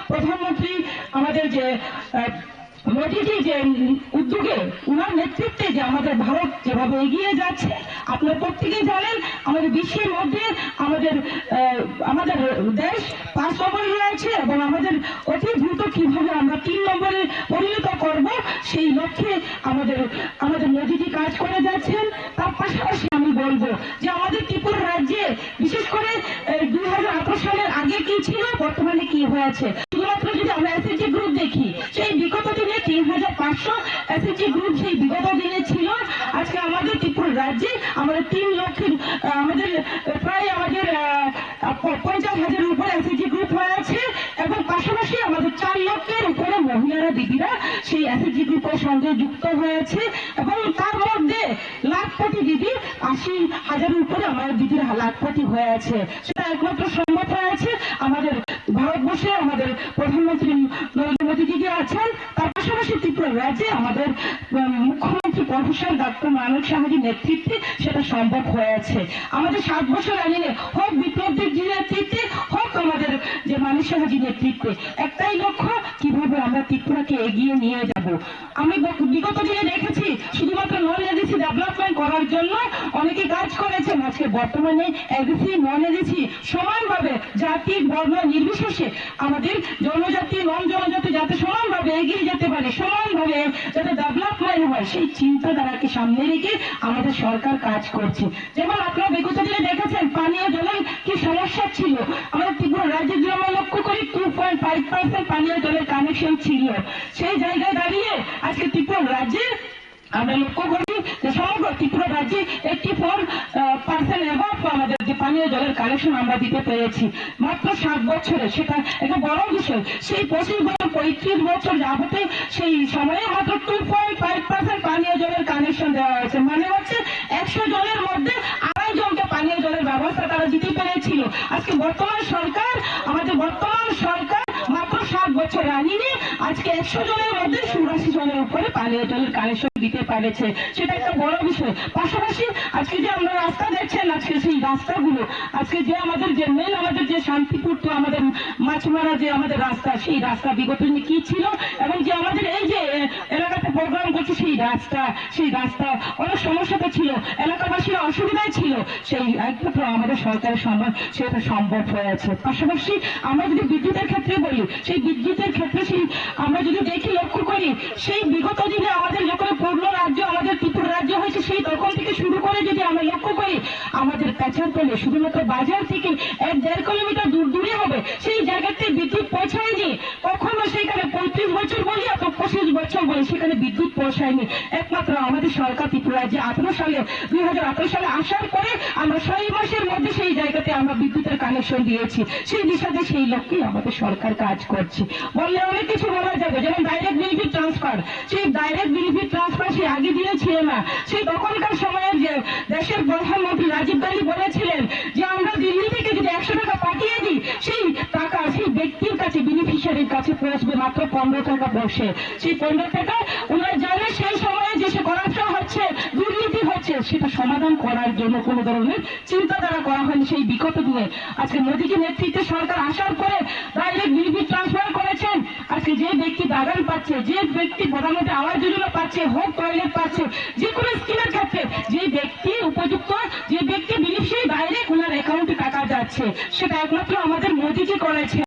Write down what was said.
প্রধানমন্ত্রী আমাদের যে মোদীজি যে উদ্যোগে উনার নেতৃত্বে যে আমাদের ভারত যেভাবে এগিয়ে যাচ্ছে, আপনার প্রত্যেকেই জানেন আমাদের বিশ্বের মধ্যে আমাদের দেশ 5 নম্বরে রয়েছে এবং আমাদের অতি দ্রুত কিভাবে আমরা 3 নম্বরে পরিণত করব সেই লক্ষ্যে আমাদের মোদীজি কাজ করে যাচ্ছেন। তার পাশাপাশি আমি বলবো যে আমাদের ত্রিপুরা রাজ্যে বিশেষ করে 2018 সালের আগে কি ছিল, বর্তমানে কি হয়েছে, শুধুমাত্র যদি আমরা এসএইচজি গ্রুপ দেখি, সেই বিগত দিনে 3500 এসএইচজি গ্রুপ সেই বিগত দিনে ছিল। আজকে আমাদের ত্রিপুরা রাজ্যে আমাদের 3 লক্ষের প্রায় 50,000-এর উপরে এসএইচজি গ্রুপ হয়েছে এবং পাশাপাশি আমাদের 4 লক্ষের উপরে মহিলারা দিদিরা সেই এসএইচজি গ্রুপের সঙ্গে যুক্ত হয়েছে এবং তার মধ্যে লাখপতি দিদি 80,000-এর উপরে আমাদের দিদিরা লাখপতি হয়েছে। সেটা একমাত্র সম্ভব হয়েছে আমাদের ভারতবর্ষে আমাদের প্রধানমন্ত্রী নরেন্দ্র মোদীজি যে আছেন, তার পাশাপাশি ত্রিপুরা রাজ্যে আমাদের মুখ্যমন্ত্রী প্রফেসর ডক্টর মানিক সাহাজির নেতৃত্বে সেটা সম্ভব হয়েছে। আমাদের 7 বছর আগে হোক বিপ্লবীর নেতৃত্বে, হোক আমাদের যে মানিক সাহাজির নেতৃত্বে, একটাই লক্ষ্য কিভাবে আমরা ত্রিপুরাকে এগিয়ে নিয়ে যাব। আমি বিগত দিনে দেখেছি শুধুমাত্র নন এডিসি ডেভেলপমেন্ট করার জন্য অনেকে কাজ করেছেন। আজকে বর্তমানে এডিসি নন এডিসি সমানভাবে জাতি বর্ণ নির্বিশেষে আমাদের জনজাতি নন জনজাতি যাতে সমানভাবে এগিয়ে যেতে পারে, সমানভাবে যাতে ডেভেলপমেন্ট হয়, সেই চিন্তাধারাকে সামনে রেখে আমাদের সরকার কাজ করছে। যেমন আপনারা বিগত দিনে দেখেছেন পানীয় জলের কি সমস্যা ছিল, আমাদের ত্রিপুরা রাজ্যে যদি আমরা লক্ষ্য করি 2.5% পানীয় জলের কানেকশন ছিল। সেই জায়গায় দাঁড়িয়ে আজকে ত্রিপুরা রাজ্যে আমরা লক্ষ্য করি যে সমগ্র ত্রিপুরা রাজ্যে 84% এভাব আমাদের যে পানীয় জলের কানেকশন আমরা দিতে পেরেছি মাত্র 7 বছরে। সেটা একটা বড় বিষয়। সেই 25 বছর 35 বছর যাবতে সেই সময়ে মাত্র 2.5% পানীয় জলের কানেকশন দেওয়া হয়েছে। মানে হচ্ছে 100 জনের মধ্যে 2.5 জনকে পানীয় জলের ব্যবস্থা তারা দিতে পেরেছিল। আজকে বর্তমান সরকার মাত্র 7 বছর আনিনি আজকে 100 জনের মধ্যে 84 জনের উপরে পানীয় জলের কানেকশন দিতে পেরেছে। সেটা একটা বড় বিষয়। পাশাপাশি আজকে যে আমরা রাস্তা দেখছেন, আজকে সেই রাস্তাগুলো আজকে যে আমাদের যে মেন আমাদের যে শান্তিপুর তো আমাদের মাছমারা যে আমাদের রাস্তা, সেই রাস্তা বিগত দিনে কি ছিল এবং যে আমাদের এই যে এলাকাতে প্রোগ্রাম করছে সেই রাস্তা অনেক সমস্যাতে ছিল, এলাকাবাসীরা অসুবিধায় ছিল, সেই একমাত্র আমাদের সরকারের সেটা সম্ভব হয়েছে। পাশাপাশি আমরা যদি বিদ্যুতের ক্ষেত্রে বলি, সেই বিদ্যুতের ক্ষেত্রে আমরা যদি দেখি লক্ষ্য করি, সেই বিগত দিনে আমাদের যখন পূর্ণ রাজ্য আমাদের ত্রিপুরা রাজ্য হয়েছে সেই তখন থেকে শুরু করে যদি আমরা লক্ষ্য করি আমাদের পেছারতলে শুধুমাত্র বাজার থেকে 1-1.5 কিলোমিটার দূরে হবে, সেই জায়গাতে বিদ্যুৎ পৌঁছায়নি কখনো। সেখানে 35 বছর বলি অথবা 25 বছর বলি সেখানে বিদ্যুৎ পৌঁছায়নি। একমাত্র আমাদের সরকার ত্রিপুরা রাজ্যে 2018 সালে আসার পরে আমরা 6 মাসের মধ্যে সেই জায়গাতে আমরা বিদ্যুতের কানেকশন দিয়েছি। সেই বিষয়ে সেই লক্ষ্যে আমাদের সরকার কাজ করছে। বললে অনেক কিছু বলা যাবে, যেমন ডাইরেক্ট বেনিফিট ট্রান্সফার। সেই ডাইরেক্ট বেনিফিট ট্রান্সফার সেই আগে দিনে ছিল না। সেই তখনকার সময়ের যে দেশের প্রধানমন্ত্রী রাজীব গান্ধী বলেছিলেন যে আমরা দিল্লি থেকে যদি 100 টাকা পাঠিয়ে দিই, সেই টাকা সেই ব্যক্তির কাছে বেনিফিশিয়ারির কাছে পৌঁছবে মাত্র 15 টাকা বসে। সেই 15 টাকা ওনারা জানে সেই সময়ে যে সে করাপশন হচ্ছে, দুর্নীতি হচ্ছে, সেটা সমাধান করার জন্য কোনো ধরনের চিন্তাধারা করা হয়নি সেই বিগত দিনে। আজকে মোদীজির নেতৃত্বে সরকার আসার পরে ডাইরেক্ট বেনিফিট ট্রান্সফার করেছেন। আজকে যে ব্যক্তি বাগান পাচ্ছে, যে ব্যক্তি প্রধানমন্ত্রী আবাস যোজনা পাচ্ছে, হোক টয়লেট পাচ্ছে, যে কোনো স্কিমের ক্ষেত্রে যে ব্যক্তি উপযুক্ত, যে ব্যক্তি বেনিফিশিয়ারি ডাইরেক্ট ওনার অ্যাকাউন্টে টাকা যাচ্ছে, সেটা একমাত্র আমাদের মোদীজি করেছে।